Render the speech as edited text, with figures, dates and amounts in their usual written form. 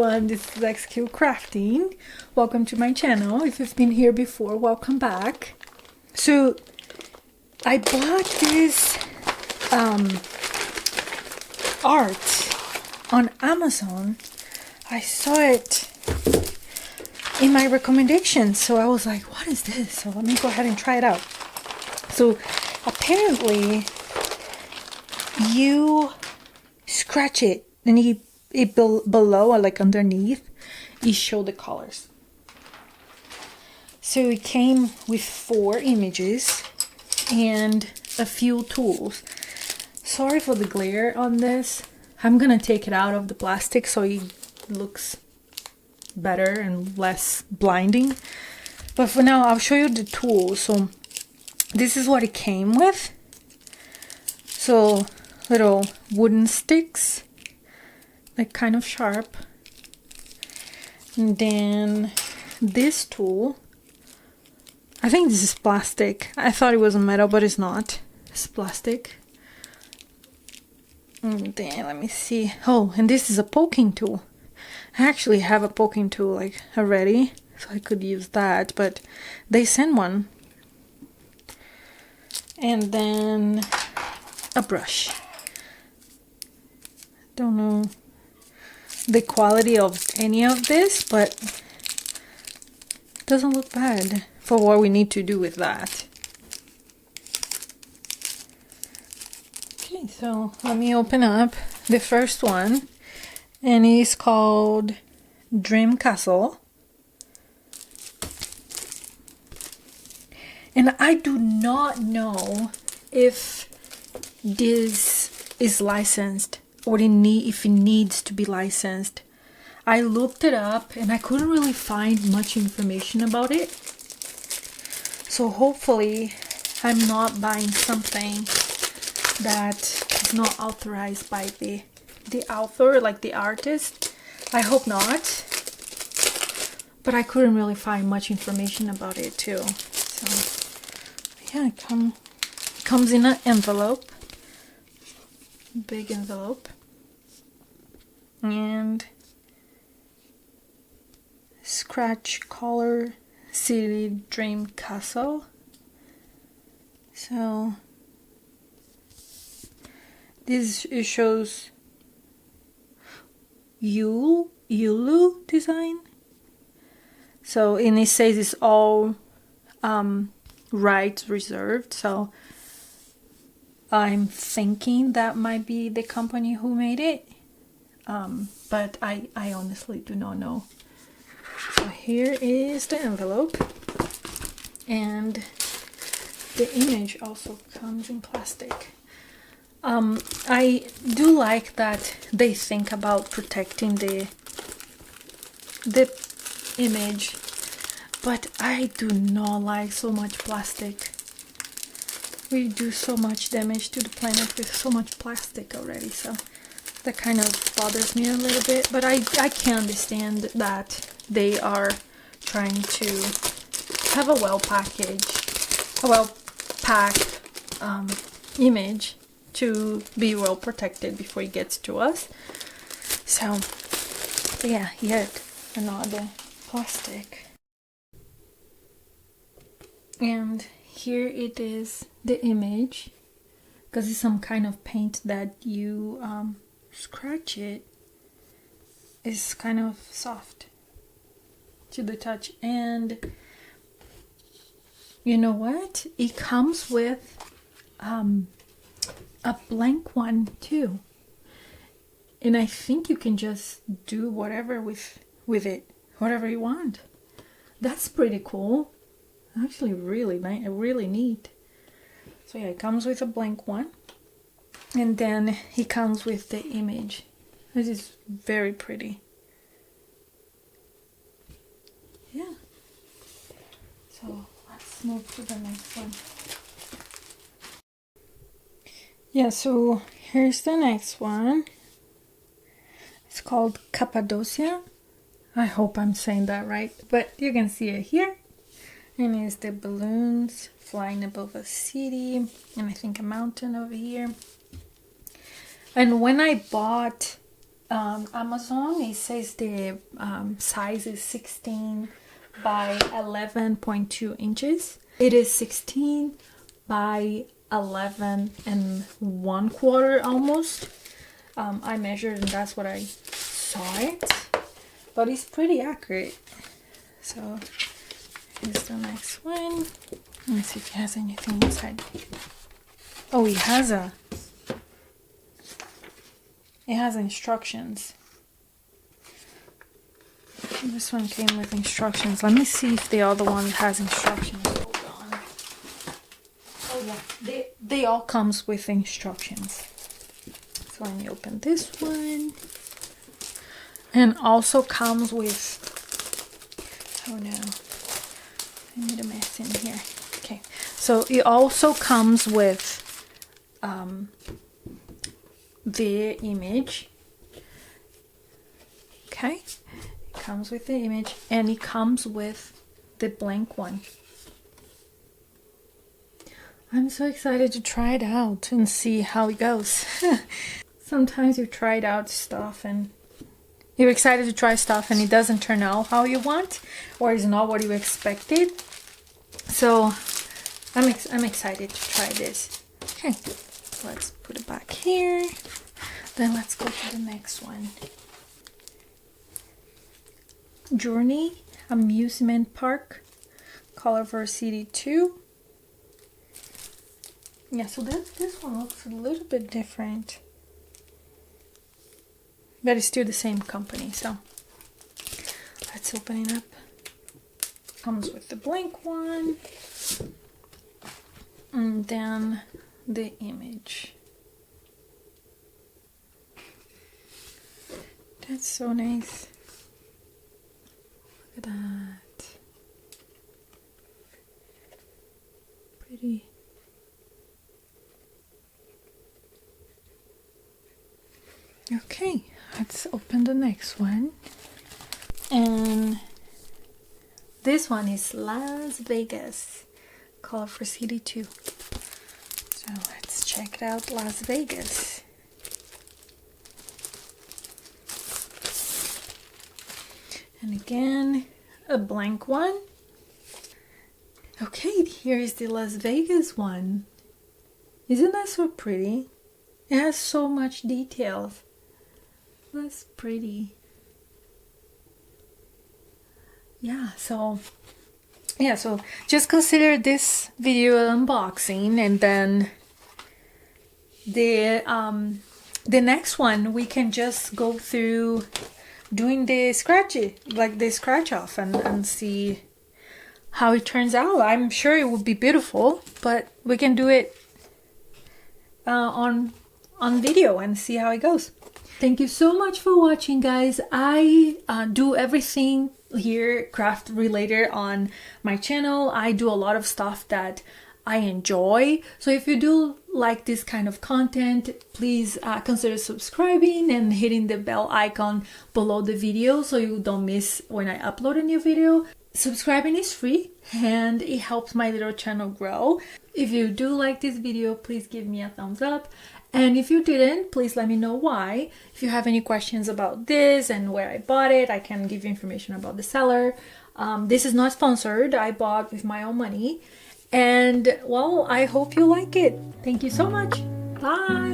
everyone, this is XQ Crafting. Welcome to my channel. If you've been here before, welcome back. So I bought this art on Amazon. I saw it in my recommendations, so I was like, what is this? So let me go ahead and try it out. So apparently you scratch it and below or like underneath you show the colors. So it came with 4 images and a few tools. Sorry for the glare on this. I'm gonna take it out of the plastic so it looks better and less blinding, but for now I'll show you the tools. So this is what it came with. So little wooden sticks, like kind of sharp, and then this tool, I think this is plastic. I thought it was metal, but it's not. It's plastic. And then let me see. Oh, and this is a poking tool. I actually have a poking tool like already, so I could use that, but they sent one. And then a brush. Don't know the quality of any of this, but it doesn't look bad for what we need to do with that. Okay, so let me open up the first one, and it's called Dream Castle. And I do not know if this is licensed or if it needs to be licensed. I looked it up and I couldn't really find much information about it. So hopefully I'm not buying something that is not authorized by the author, like the artist. I hope not. But I couldn't really find much information about it too. So yeah, it comes in an envelope. Big envelope. And scratch color city dream castle. So this, it shows Yulu design. So, and it says it's all rights reserved, so I'm thinking that might be the company who made it, but I honestly do not know. So here is the envelope, and the image also comes in plastic. I do like that they think about protecting the image, but I do not like so much plastic. We do so much damage to the planet with so much plastic already, so that kind of bothers me a little bit. But I can understand that they are trying to have a well-packed image to be well protected before it gets to us. So yeah, yet another plastic. And here it is, the image, because it's some kind of paint that you scratch it. It's kind of soft to the touch, and you know what? It comes with a blank one too, and I think you can just do whatever with it, whatever you want. That's pretty cool. Actually really nice, really neat. So yeah, it comes with a blank one, and then it comes with the image. This is very pretty. Yeah, so let's move to the next one. Yeah, so here's the next one. It's called Cappadocia. I hope I'm saying that right, but you can see it here. And it's the balloons flying above a city, and I think a mountain over here. And when I bought Amazon. It says the size is 16 by 11.2 inches. It is 16 by 11 and 1/4 almost. I measured and that's what I saw it, but it's pretty accurate. So here's the next one. Let me see if it has anything inside. Oh, it has instructions. This one came with instructions. Let me see if the other one has instructions. Hold on. Oh yeah, they all comes with instructions. So let me open this one. And also comes with, oh no, I need a mess in here. Okay, so it also comes with the image. Okay, it comes with the image and it comes with the blank one. I'm so excited to try it out and see how it goes. Sometimes you try it out stuff and you're excited to try stuff and it doesn't turn out how you want or is not what you expected. So I'm excited to try this. Okay, let's put it back here. Then let's go to the next one. Journey Amusement Park, Color for City 2. Yeah, so this one looks a little bit different. But it's still the same company, so let's open it up. Comes with the blank one. And then the image. That's so nice. Look at that. Pretty. Okay, let's open the next one. And this one is Las Vegas, Color for City 2. So let's check it out, Las Vegas. And again, a blank one. Okay, here is the Las Vegas one. Isn't that so pretty? It has so much details. That's pretty. Yeah, so just consider this video unboxing, and then the next one we can just go through doing the scratch off and see how it turns out. I'm sure it would be beautiful, but we can do it on video and see how it goes. Thank you so much for watching, guys. I do everything here craft related on my channel. I do a lot of stuff that I enjoy. So if you do like this kind of content, please consider subscribing and hitting the bell icon below the video so you don't miss when I upload a new video. Subscribing is free and it helps my little channel grow. If you do like this video, please give me a thumbs up. And if you didn't, please let me know why. If you have any questions about this and where I bought it, I can give you information about the seller. This is not sponsored. I bought with my own money. And well, I hope you like it. Thank you so much. Bye.